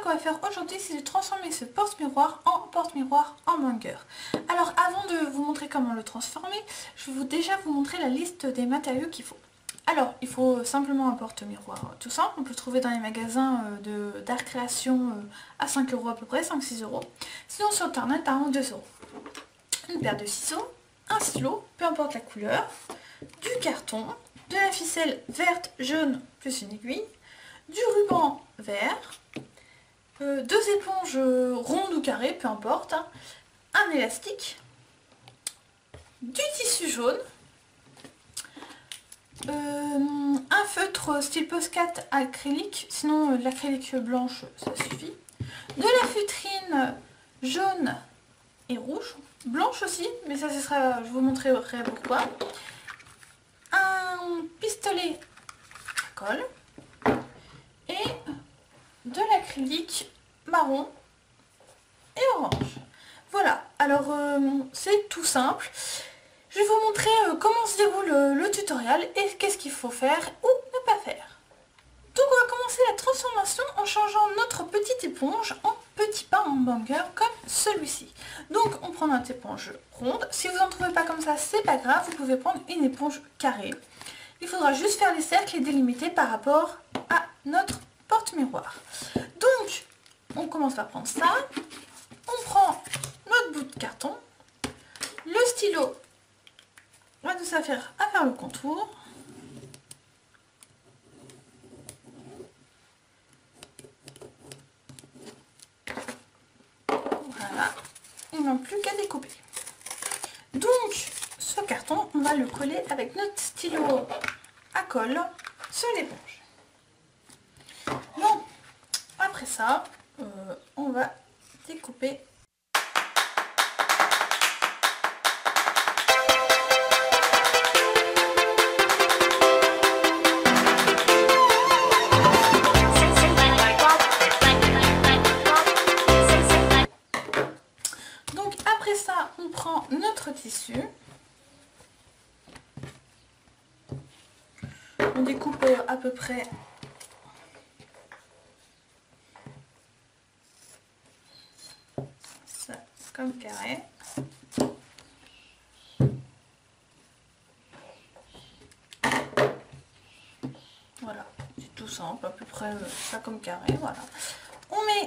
qu'on va faire aujourd'hui, c'est de transformer ce porte-miroir en porte-miroir en banger. Alors avant de vous montrer comment le transformer, je vais déjà vous montrer la liste des matériaux qu'il faut. Alors il faut simplement un porte-miroir tout simple, on peut le trouver dans les magasins d'art création à 5 € à peu près, 5-6 €. Sinon sur internet à 2 €. Une paire de ciseaux, un stylo, peu importe la couleur, du carton, de la ficelle verte, jaune plus une aiguille, du ruban vert, 2 éponges rondes ou carrées, peu importe, un élastique, du tissu jaune, un feutre style Poscat acrylique, sinon l'acrylique blanche ça suffit, de la feutrine jaune et rouge, blanche aussi, mais ça ce sera, je vous montrerai pourquoi, un pistolet à colle et de l'acrylique marron et orange. Voilà, alors c'est tout simple. Je vais vous montrer comment se déroule le tutoriel et qu'est-ce qu'il faut faire ou ne pas faire. Donc on va commencer la transformation en changeant notre petite éponge en petit pain en banger comme celui-ci. Donc on prend notre éponge ronde. Si vous n'en trouvez pas comme ça, c'est pas grave, vous pouvez prendre une éponge carrée. Il faudra juste faire les cercles et délimiter par rapport à notre porte-miroir. Donc on commence par prendre ça. On prend notre bout de carton, le stylo, on va nous affaire à faire le contour. Voilà, il ne manque plus qu'à découper. Donc ce carton, on va le coller avec notre stylo à colle sur l'éponge. Bon, après ça, on va découper. Donc après ça, on prend notre tissu. On découpe à peu près ça comme carré. Voilà, c'est tout simple, à peu près ça comme carré, voilà. On met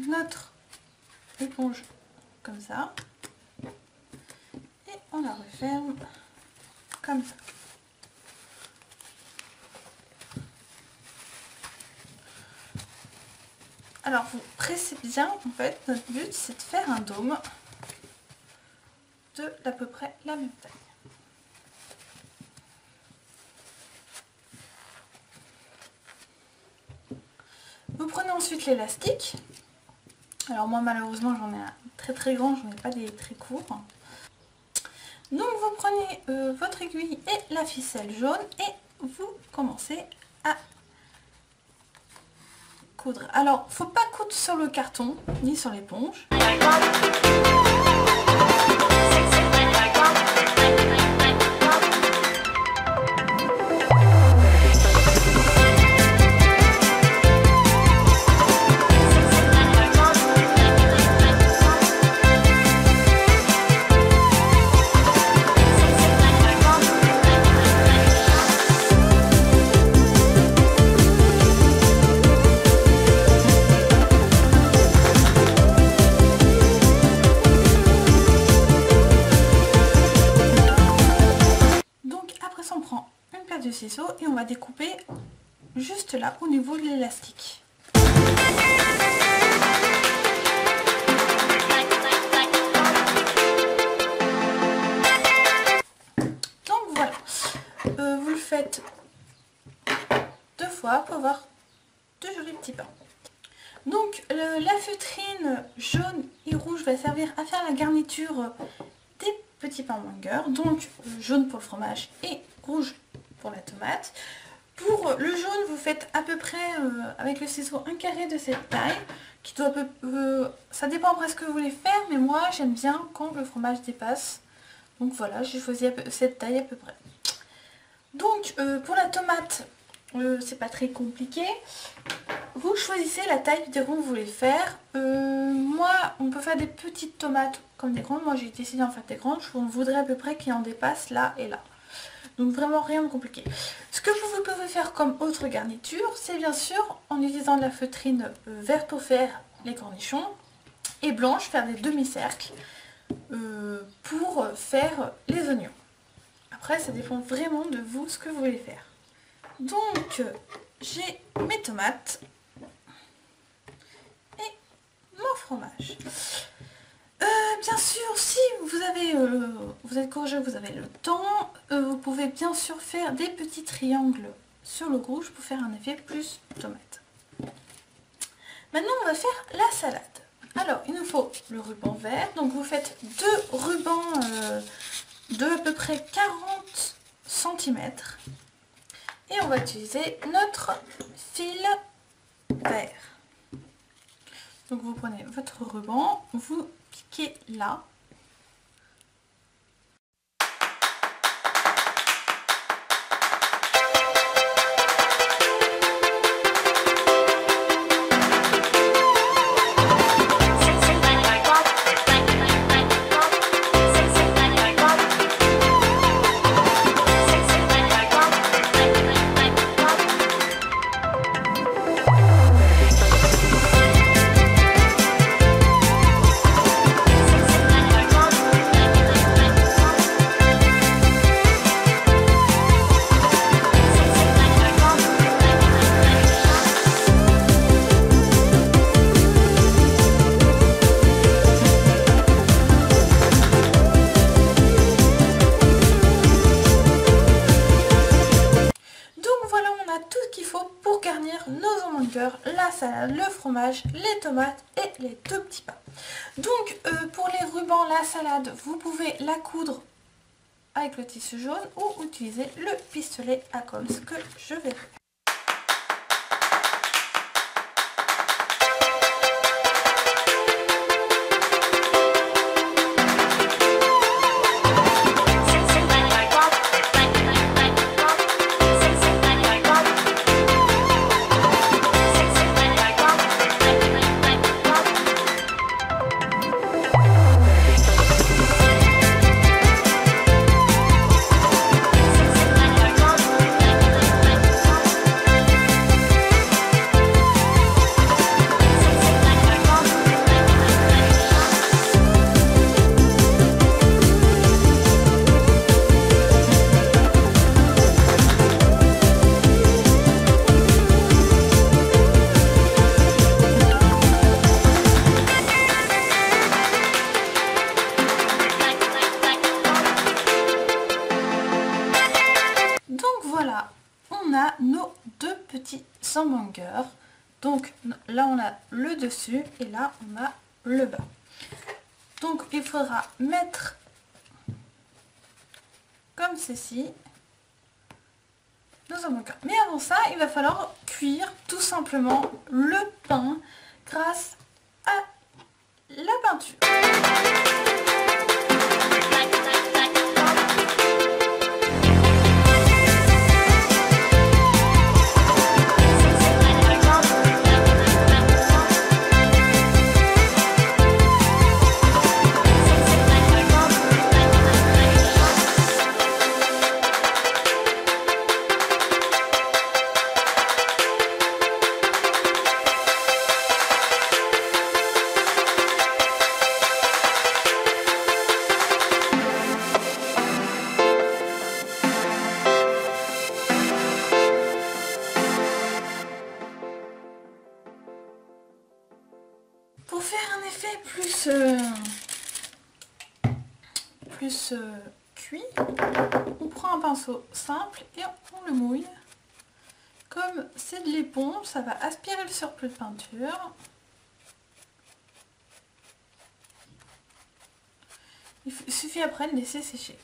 notre éponge comme ça et on la referme comme ça. Alors vous pressez bien, en fait notre but c'est de faire un dôme de d'à peu près la même taille. Vous prenez ensuite l'élastique. Alors moi malheureusement j'en ai un très grand, j'en ai pas des très courts. Donc vous prenez votre aiguille et la ficelle jaune et vous commencez à coudre. Alors faut pas coudre sur le carton ni sur l'éponge. De ciseaux et on va découper juste là au niveau de l'élastique. Donc voilà, vous le faites 2 fois pour avoir de jolis petits pains. Donc la feutrine jaune et rouge va servir à faire la garniture des petits pains banger. Donc jaune pour le fromage et rouge pour la tomate. Pour le jaune, vous faites à peu près avec le ciseau un carré de cette taille, qui doit ça dépend après ce que vous voulez faire, mais moi j'aime bien quand le fromage dépasse. Donc voilà, j'ai choisi cette taille à peu près. Donc pour la tomate, c'est pas très compliqué. vous choisissez la taille des ronds que vous voulez faire. Moi, on peut faire des petites tomates comme des grandes. Moi, j'ai décidé d'en faire des grandes. Je voudrais à peu près qu'il en dépasse là et là. Donc vraiment rien de compliqué. Ce que vous pouvez faire comme autre garniture, c'est bien sûr en utilisant de la feutrine verte pour faire les cornichons et blanche faire des demi-cercles pour faire les oignons. Après, ça dépend vraiment de vous ce que vous voulez faire. Donc, j'ai mes tomates et mon fromage. Bien sûr, si vous êtes courageux, vous avez le temps, vous pouvez bien sûr faire des petits triangles sur le rouge pour faire un effet plus tomate. Maintenant, on va faire la salade. Alors, il nous faut le ruban vert. Donc, vous faites deux rubans de à peu près 40 cm. Et on va utiliser notre fil vert. Donc, vous prenez votre ruban, vous piquez là. La salade, le fromage, les tomates et les deux petits pains. Donc pour les rubans, la salade, vous pouvez la coudre avec le tissu jaune ou utiliser le pistolet à colle, ce que je vais faire. Voilà, on a nos deux petits hamburgers. Donc là on a le dessus et là on a le bas. Donc il faudra mettre comme ceci nos hamburgers. Mais avant ça, il va falloir cuire tout simplement le pain grâce à la peinture. Pour faire un effet plus cuit, on prend un pinceau simple et on le mouille. Comme c'est de l'éponge, ça va aspirer le surplus de peinture. Il suffit après de laisser sécher.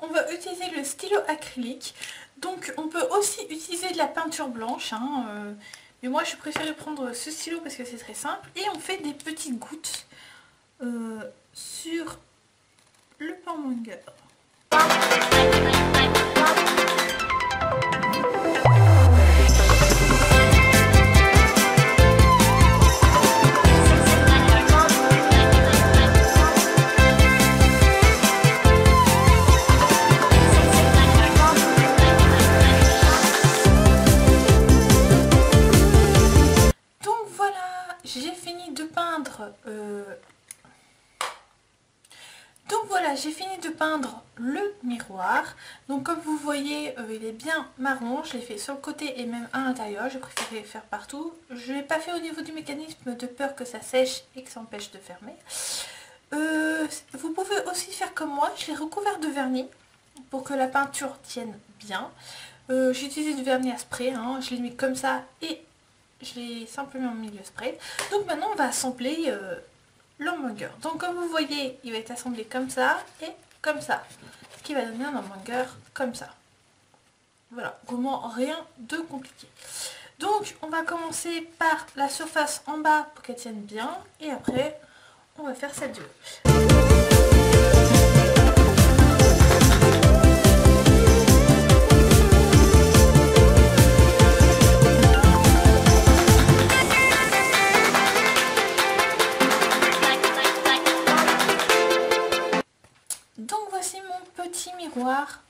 on va utiliser le stylo acrylique. Donc on peut aussi utiliser de la peinture blanche, hein, mais moi je préférais prendre ce stylo parce que c'est très simple. Et on fait des petites gouttes sur le pan monger. J'ai fini de peindre le miroir. Donc comme vous voyez, il est bien marron. Je l'ai fait sur le côté et même à l'intérieur. J'ai préféré faire partout. Je ne l'ai pas fait au niveau du mécanisme de peur que ça sèche et que ça empêche de fermer. Vous pouvez aussi faire comme moi. Je l'ai recouvert de vernis pour que la peinture tienne bien. J'ai utilisé du vernis à spray. Hein. Je l'ai mis comme ça et je l'ai simplement mis le spray. Donc maintenant on va assembler l'hamburger. Donc comme vous voyez, il va être assemblé comme ça et comme ça. Ce qui va donner un hamburger comme ça. Voilà, vraiment rien de compliqué. Donc on va commencer par la surface en bas pour qu'elle tienne bien. Et après, on va faire celle du haut. Miroir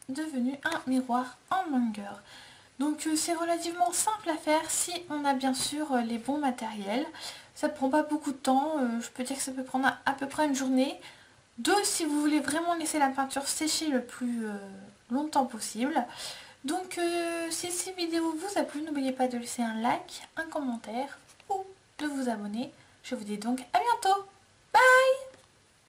devenu un miroir hamburger. Donc c'est relativement simple à faire si on a bien sûr les bons matériels. Ça prend pas beaucoup de temps, je peux dire que ça peut prendre à peu près une journée. Deux, si vous voulez vraiment laisser la peinture sécher le plus longtemps possible. Donc si cette vidéo vous a plu, n'oubliez pas de laisser un like, un commentaire ou de vous abonner. Je vous dis donc à bientôt. Bye!